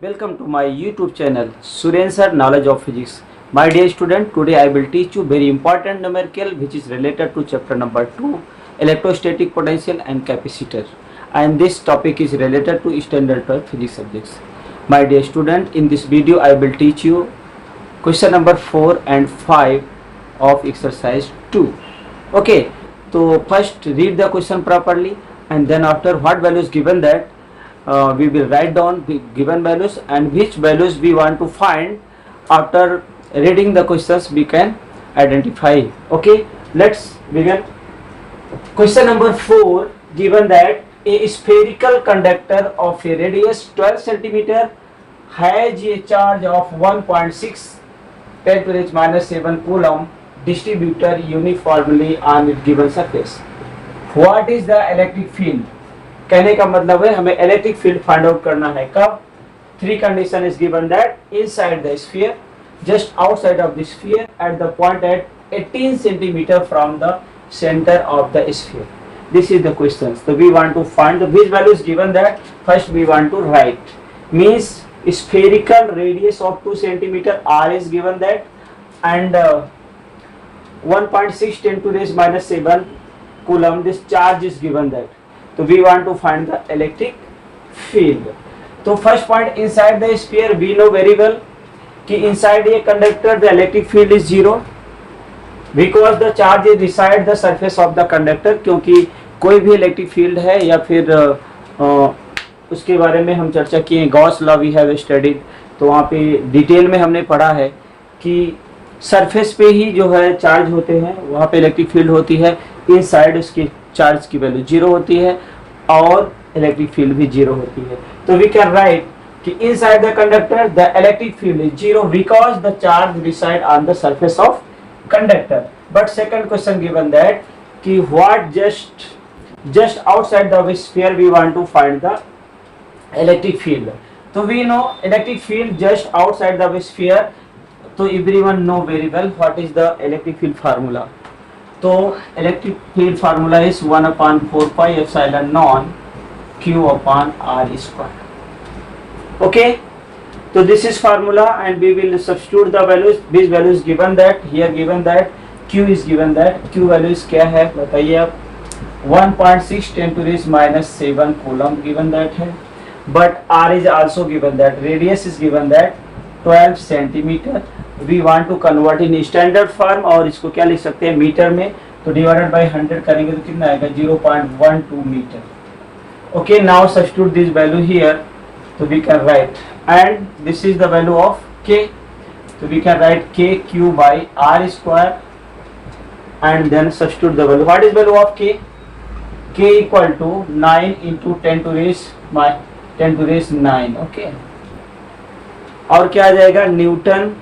Welcome to my YouTube channel Suren Sir Knowledge of Physics. My dear student, today I will teach you very important numerical which is related to chapter number 2, electrostatic potential and capacitor, and this topic is related to standard 12 physics subjects. My dear student, in this video I will teach you question number 4 and 5 of exercise 2. Okay, so first read the question properly, and then after what values given that we will write down the given values, and which values we want to find. After reading the questions we can identify. Okay, let's begin. Question number 4, given that a spherical conductor of a radius 12 cm has a charge of 1.6 10 to the minus 7 coulomb distributed uniformly on its given surface. What is the electric field? कहने का मतलब है हमें electric field find out करना है. कब? 3 condition is given that inside the sphere, just outside of the sphere, at the point at 18 centimetre from the center of the sphere. This is the question. So we want to find the which value is given that. First we want to write, means spherical radius of 2 centimeter r is given that, and 1.6 10 to the minus 7 coulomb this charge is given that. So we want to find the electric field. So first point, inside the sphere we know very well कि inside a conductor the electric field is 0. Because the charge is beside the surface of the conductor. क्योंकि कोई भी electric field है या फिर उसके बारे में हम चर्चा किए, Gauss law we have studied, तो वहाँ पे डिटेल में हमने पढ़ा है कि सरफेस पे ही जो है चार्ज होते हैं, वहाँ पे इलेक्ट्रिक फील्ड होती है. इनसाइड उसकी चार्ज की वैल्यू 0 होती है और इलेक्ट्रिक फील्ड भी 0 होती है. तो वी कैन राइट कि inside the conductor the electric field is 0 because the charge reside on the surface of conductor. But second question given that कि what just outside the sphere we want to find the electric field. So we know electric field just outside the sphere. So everyone know very well what is the electric field formula. So electric field formula is 1/4 pi epsilon non q upon r square. Okay. So this is formula and we will substitute the values. These values given that, here given that, q is given that. q values क्या है बताइए आप. 1.6 10 to the minus 7 coulomb given that है. But r is also given that. Radius is given that 12 centimeter. We want to convert in standard form और इसको क्या लिख सकते हैं मीटर में. तो डिवाइडेड बाई 100 करेंगे तो कितना आएगा 0.12 metre. Okay, now substitute this value here. So we can write, and this is the value of k. So we can write k q by r square, and then substitute the value. What is value of k? K equal to 9 into 10 to raise 9. Okay. और क्या आ जाएगा Newton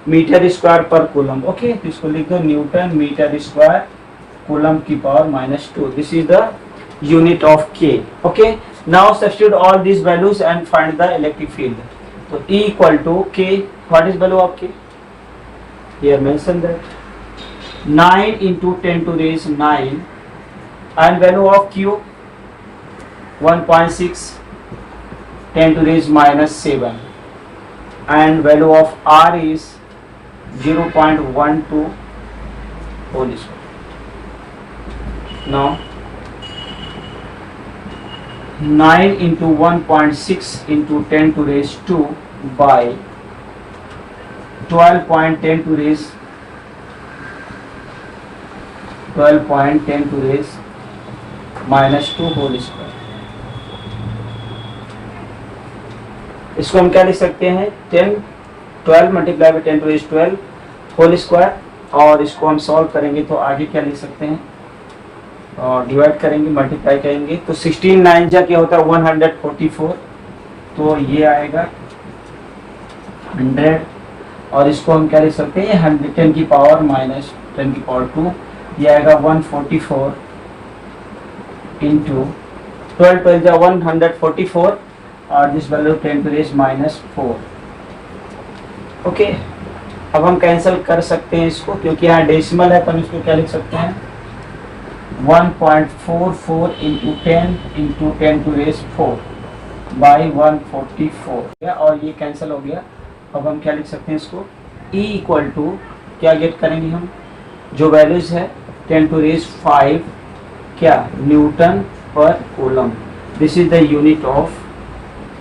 metre square पर coulomb. Okay, तो इसको लिख दो Newton metre square coulomb की power -2. This is the unit of k. Okay, now substitute all these values and find the electric field. So E equal to k. What is value of k? Here mention that 9 into 10 to raise 9, and value of q 1.6 10 to raise -7, and value of r is 0.12 whole square. Now 9 into 1.6 into 10 to raise 2 by 12.10 to raise -2 whole square. इसको हम क्या लिख सकते हैं 12 multiply by 10 to raise 12 whole square, और इसको हम solve करेंगे तो आगे क्या लिख सकते हैं और डिवाइड करेंगे मल्टीप्लाई करेंगे तो 16 9 जा क्या होता है 144. तो ये आएगा 100, और इसको हम क्या लिख सकते हैं 110 की पावर माइनस 10 की पावर 2. ये आएगा 144 इंटू 12 12 जा 144, और this value 10 to raise -4. Okay, अब हम कैंसिल कर सकते हैं इसको क्योंकि यहाँ डेसिमल है, तो हम इसको क्या लिख सकते हैं 1.44 इंटू 10 टू रेस 4 बाई 144 और ये कैंसिल हो गया। अब हम क्या लिख सकते हैं इसको, E इक्वल टू क्या गेट करेंगे हम, जो वैल्यूज है 10 टू रेस 5 क्या न्यूटन पर coulomb. This is the unit of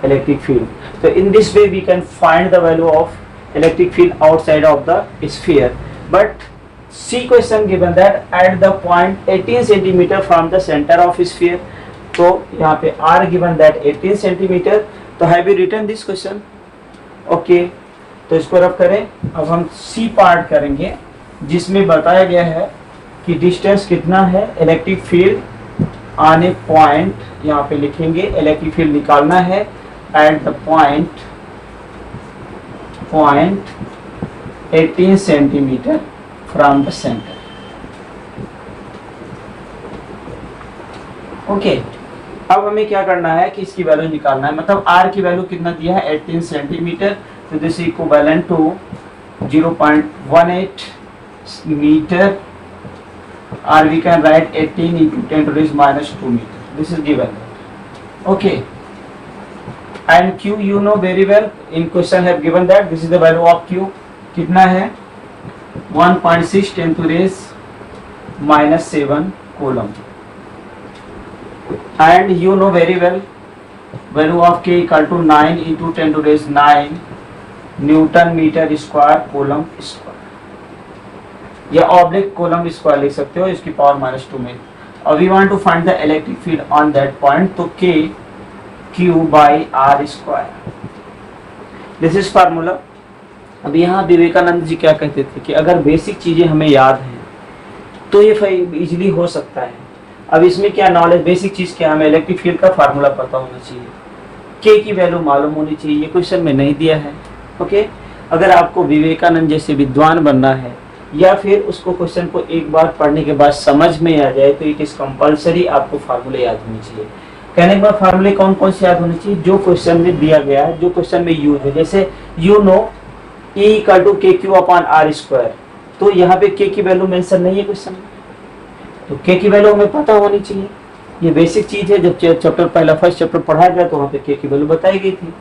electric field. तो in this way we can find the value of electric field outside of the sphere. But C question given that at the point 18 centimeter from the center of sphere, तो यहाँ पे R given that 18 centimeter। तो have you written this question? Okay, तो इसको rough करें। अब हम C part करेंगे जिसमें बताया गया है कि डिस्टेंस कितना है इलेक्ट्रिक फील्ड आने पॉइंट, यहाँ पे लिखेंगे इलेक्ट्रिक फील्ड निकालना है eight the point 18 centimetre from the centre. Okay, अब हमें क्या करना है कि इसकी वैल्यू निकालना है, मतलब R की वैल्यू कितना दिया है 18 सेंटीमीटर। तो this equivalent to 0.18 metre, or we can write 18 into 10 to the minus 2 meter. This is given. Okay. And Q you know very well. In question have given that this is the value of Q. कितना है 1.6 10 to the minus 7 coulomb. And you know very well value of K equal to 9 into 10 to the 9 Newton meter square coulomb square, या oblique coulomb square लिख सकते हो इसकी power -2 में। और we want to find the electric field on that point, तो K Q by R square, this is formula. अब यहाँ विवेकानंद जी क्या कहते थे कि अगर बेसिक चीजें हमें याद हैं तो ये इजीली हो सकता है। अब इसमें क्या नॉलेज, बेसिक चीज क्या, हमें इलेक्ट्रिक फील्ड का फार्मूला पता होना चाहिए, K की वैल्यू मालूम होनी चाहिए। ये क्वेश्चन में नहीं दिया है। ओके, अगर आपको विवेकानंद जैसे विद्वान बनना है या फिर उसको क्वेश्चन को एक बार पढ़ने के बाद समझ में आ जाए तो इट इज कंपलसरी आपको फार्मूले याद होने चाहिए। कहने के बाद फार्मूले कौन कौन से याद होने चाहिए, जो क्वेश्चन में दिया गया है, जो क्वेश्चन में यूज है। जैसे you know E equal to K Q upon R square, तो यहाँ पे K की वैल्यू मेंशन नहीं है क्वेश्चन में, तो K की वैल्यू हमें पता होनी चाहिए। ये बेसिक चीज है, जब चैप्टर पहला फर्स्ट चैप्टर पढ़ाया गया तो वहाँ पे K की वैल्यू बताई गई थी।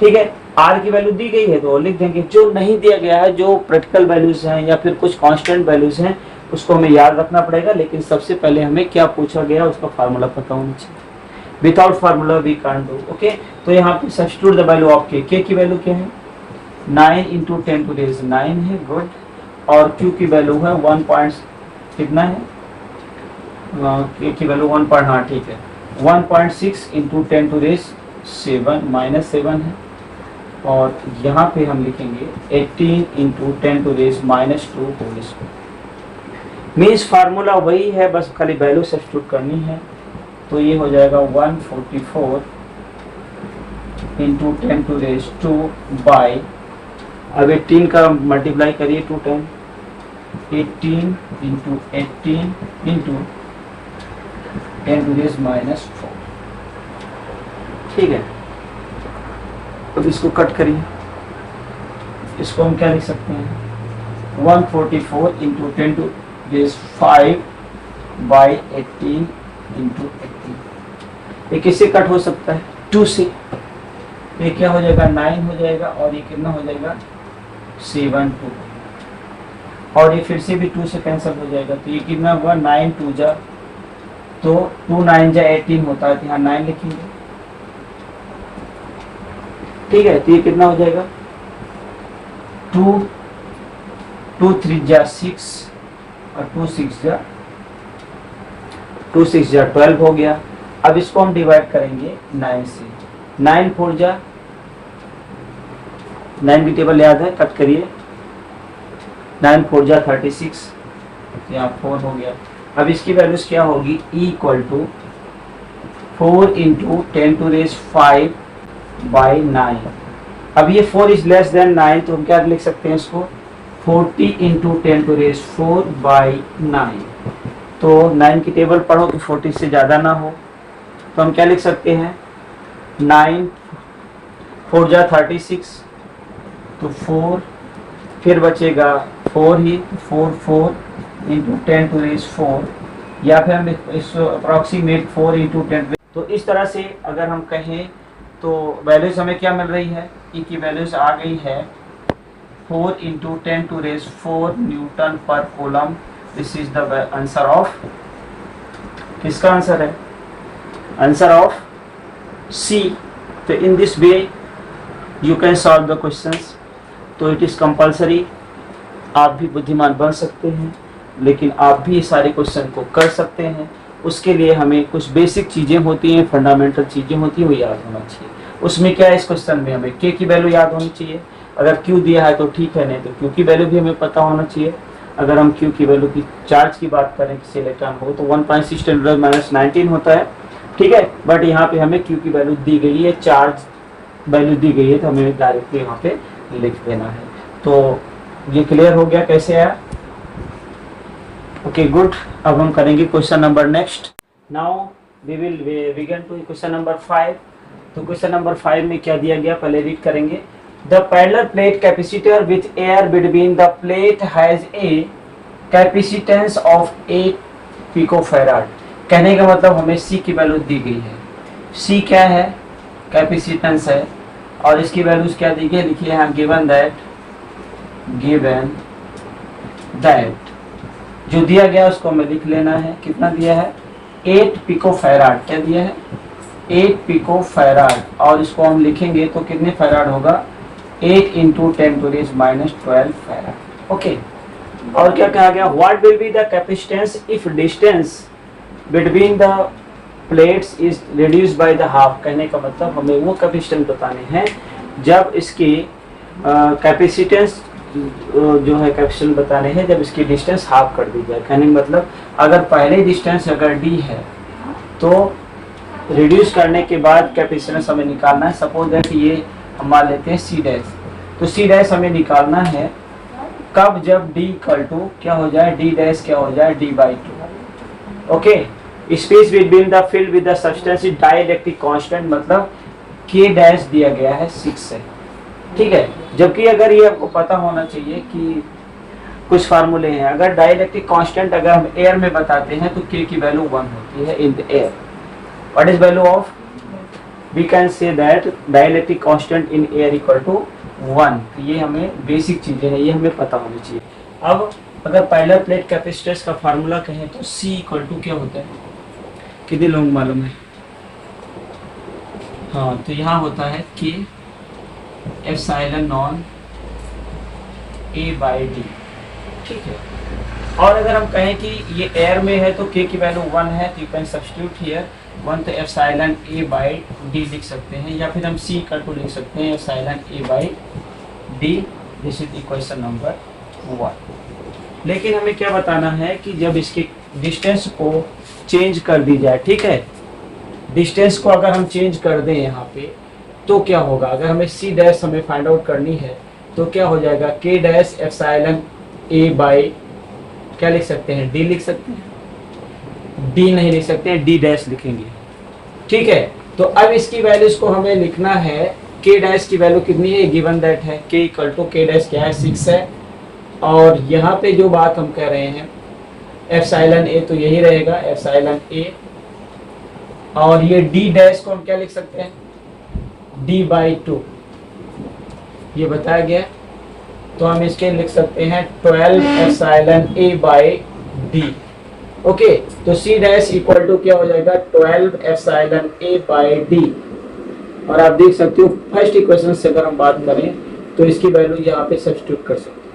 ठीक है, R की वैल्यू दी गई है तो लिख देंगे। जो नहीं दिया गया है, जो प्रैक्टिकल वैल्यूज हैं या फिर कुछ कांस्टेंट वैल्यूज हैं, उसको हमें याद रखना पड़ेगा। लेकिन सबसे पहले हमें क्या पूछा गया उसका फार्मूला पता होना चाहिए। Without formula we can't do. Okay, तो यहाँ पे substitute the value of K की वैल्यू क्या है 9 इंटू 10 टू द 9 है, गुड। और Q की वैल्यू है 1 पॉइंट कितना है, K की वैल्यू 1 पॉइंट, हाँ ठीक है 1.6 इंटू 10 टू द 7 माइनस 7 है। और यहाँ पे हम लिखेंगे 18 into 10 to raise minus 2 whole square. Means formula वही है, बस खाली वैल्यू सब्स्टिट्यूट करनी है। तो ये हो जाएगा 144 इंटू 10 टू रेस 2 बाई, अब 18 का मल्टीप्लाई करिए 2 10, 18 into 18 into 10 to raise minus 4। ठीक है, अब इसको कट करिए, इसको हम क्या लिख सकते हैं 144 into 10 to raise 5 by 18 into 18। ये किससे कट हो सकता है 2 से, ये क्या हो जाएगा 9 हो जाएगा और ये कितना हो जाएगा 7 2, और ये फिर से भी 2 से कैंसिल हो जाएगा। तो ये कितना हुआ 9 2 जा, तो 2 9 जा 18 होता है, तो यहाँ 9 लिखेंगे। ठीक है, तो ये कितना हो जाएगा 2 2 3 जा 6 और 2 6 जा 12 हो गया। अब इसको हम डिवाइड करेंगे 9 से, 9 4 जा 9 की टेबल याद है, कट करिए 9 4 जा 36, यहाँ 4 हो गया। अब इसकी वैल्यूज क्या होगी E equal to 4 into 10 to raise 5 by 9। अब ये 4 इज लेस देन 9, तो हम क्या लिख सकते हैं इसको 40 इंटू 10 टू रेस 4 बाई 9। तो 9 की टेबल पढ़ो तो 40 से ज़्यादा ना हो, तो हम क्या लिख सकते हैं 9 4 जा 36, तो 4 फिर बचेगा 4 ही, 4 4 इंटू 10 टू रेस 4 या फिर हम इस अप्रॉक्सीमेट 4 इंटू 10। तो इस तरह से अगर हम कहें तो वैल्यूज हमें क्या मिल रही है, ई की वैल्यूज आ गई है 4 इंटू 10⁴ न्यूटन पर coulomb. This is the answer of, किसका आंसर है, आंसर ऑफ सी। तो in this way you can solve the questions. तो इट इज़ कंपल्सरी, आप भी बुद्धिमान बन सकते हैं, लेकिन आप भी सारे क्वेश्चन को कर सकते हैं। उसके लिए हमें कुछ बेसिक चीज़ें होती हैं, फंडामेंटल चीज़ें होती हैं, वो याद होना चाहिए। उसमें क्या है, इस क्वेश्चन में हमें के की वैल्यू याद होनी चाहिए। अगर क्यू दिया है तो ठीक है, नहीं तो क्यू की वैल्यू भी हमें पता होना चाहिए। अगर हम क्यू की वैल्यू की चार्ज की बात करें किसी इलेक्ट्रॉन हो तो 1.6 × 10⁻⁹ होता है, ठीक है। बट यहाँ पे हमें क्यू की वैल्यू दी गई है, चार्ज वैल्यू दी गई है, तो हमें डायरेक्टली यहाँ पे लिख देना है। तो ये क्लियर हो गया कैसे आया, ओके गुड। अब हम करेंगे question number next. Now we will begin to question number 5। तो क्वेश्चन नंबर 5 में क्या दिया गया, पहले रीड करेंगे। The parallel plate capacitor with air between the plate has a capacitance of 8 picofarad. कहने का मतलब हमें सी की वैल्यू दी गई है। सी क्या है, कैपेसिटेंस है, और इसकी वैल्यूज क्या दी गई, लिखिए यहाँ गिवन दैट जो दिया गया उसको हमें लिख लेना है। कितना दिया है, 8 पिकोफैराड। क्या दिया है, 8 पिकोफैराड, और इसको हम लिखेंगे तो कितने फैराड होगा, 8 × 10⁻12 फैराड, ओके। और क्या कहा गया, what will be the capacitance if distance between the plates is reduced by the half. कहने का मतलब हमें वो कैपेसिटेंस बताने हैं जब इसकी कैपेसिटेंस जो है कैपेसिटेंस बताने हैं जब इसकी डिस्टेंस हाफ कर दी जाए। कहने का मतलब अगर पहले डिस्टेंस अगर डी है तो रिड्यूस करने के बाद कैपेसिटेंस हमें निकालना है। सपोज दैट ये हम मान लेते हैं सी डैश, तो सी डैश हमें निकालना है कब, जब डी इक्वल टू क्या हो जाए, डी डैश क्या हो जाए, d/2, okay. Space between the field with the substance is dielectric constant, मतलब के डैश दिया गया है 6 है, ठीक है। जबकि अगर ये आपको पता होना चाहिए कि कुछ फार्मूले हैं, अगर डाइलेक्ट्रिक कांस्टेंट अगर हम एयर में बताते हैं तो के की वैल्यू 1 होती है in the air. What is value of, we can say that dielectric constant in air equal to 1। ये हमें बेसिक चीजें हैं, ये हमें पता होनी चाहिए। अब अगर पैरेलल प्लेट कैपेसिटेंस का फार्मूला कहें तो C इक्वल टू क्या होता है, कितने लोग मालूम है, हाँ, तो यहाँ होता है K ε0 A/d, ठीक है। और अगर हम कहें कि ये एयर में है तो K की वैल्यू 1 है, तो यू कैन सब्स्टिट्यूट हियर 1, तो ε/A/d लिख सकते हैं, या फिर हम C इक्वल टू लिख सकते हैं ε/A/d। This is equation number 1। लेकिन हमें क्या बताना है कि जब इसके डिस्टेंस को चेंज कर दी जाए, ठीक है, डिस्टेंस को अगर हम चेंज कर दें यहाँ पे तो क्या होगा। अगर हमें सी डैश हमें फाइंड आउट करनी है तो क्या हो जाएगा, के डैश ε/A/ क्या लिख सकते हैं, डी लिख सकते हैं, डी नहीं लिख सकते हैं, डी डैश लिखेंगे, ठीक है। तो अब इसकी वैल्यूज को हमें लिखना है, के डैश की वैल्यू कितनी है, गिवन दैट है के इक्वल टू के डैश क्या है 6 है, और यहाँ पे जो बात हम कह रहे हैं ε/A तो यही रहेगा ε/A, और ये डी डैश को हम क्या लिख सकते हैं, d/2, ये बताया गया। तो हम इसके लिख सकते हैं 12 ε/A/d, ओके। तो C डैश इक्वल टू क्या हो जाएगा, 12 ε/A/d। और आप देख सकते हो फर्स्ट इक्वेशन से अगर हम बात करें तो इसकी वैल्यू यहाँ पे सब्स्टिट्यूट कर सकते हैं।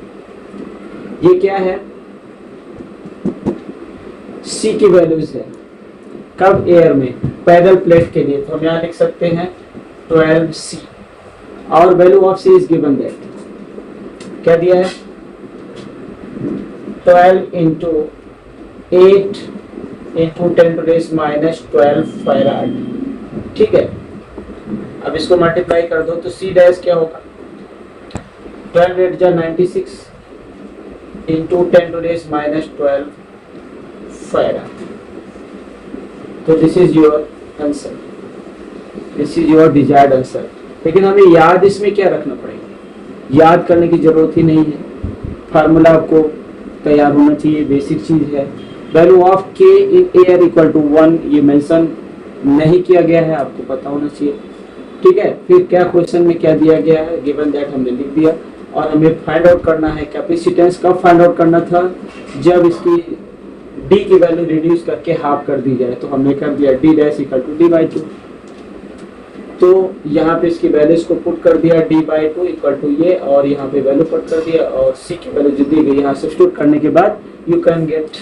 ये क्या है, C की वैल्यूज है कब, एयर में, पैरेलल प्लेट के लिए, तो हम यहाँ लिख सकते हैं 12C, और value of C is given that क्या दिया है, 12 × 8 × 10⁻12 फैराड, ठीक है। अब इसको मल्टीप्लाई कर दो तो C डैश क्या होगा, 12 8 जा 96 × 10⁻12 फैराड। तो this is your answer, this is your desired answer. लेकिन हमें याद इसमें क्या रखना पड़ेगा, याद करने की जरूरत ही नहीं है, फार्मूला आपको तैयार होना चाहिए, बेसिक चीज है। वैल्यू ऑफ के इन एयर इक्वल टू 1 ये मेंशन नहीं किया गया है, आपको पता होना चाहिए। ठीक है, फिर क्या क्वेश्चन में क्या दिया गया है, गिवन दैट हमने लिख दिया। और हमें फाइंड आउट करना है कैपेसिटेंस, कब फाइंड आउट करना था, जब इसकी डी की वैल्यू रिड्यूस करके हाफ कर दी जाए, तो हमने कर दिया D dash equal to D by 2। तो यहाँ पे इसकी वैल्यूज को पुट कर दिया डी बाई 2 इक्वल टू ये, और यहाँ पे वैल्यू पुट कर दिया, और सी की वैल्यू जो दी गई यहाँ सब्स्टिट्यूट करने के बाद you can get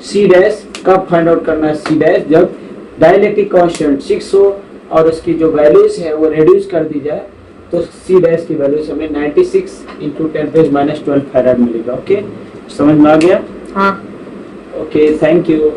C dash. कब फाइंड आउट करना है सी डैश, जब डाइलेक्ट्रिक कांस्टेंट 6 हो और उसकी जो वैल्यूज है वो रिड्यूस कर दी जाए, तो सी डैश की वैल्यूज हमें 96 इंटू 10⁻12 फैराड मिलेगा। ओके, समझ में आ गया? हाँ। Okay, thank you.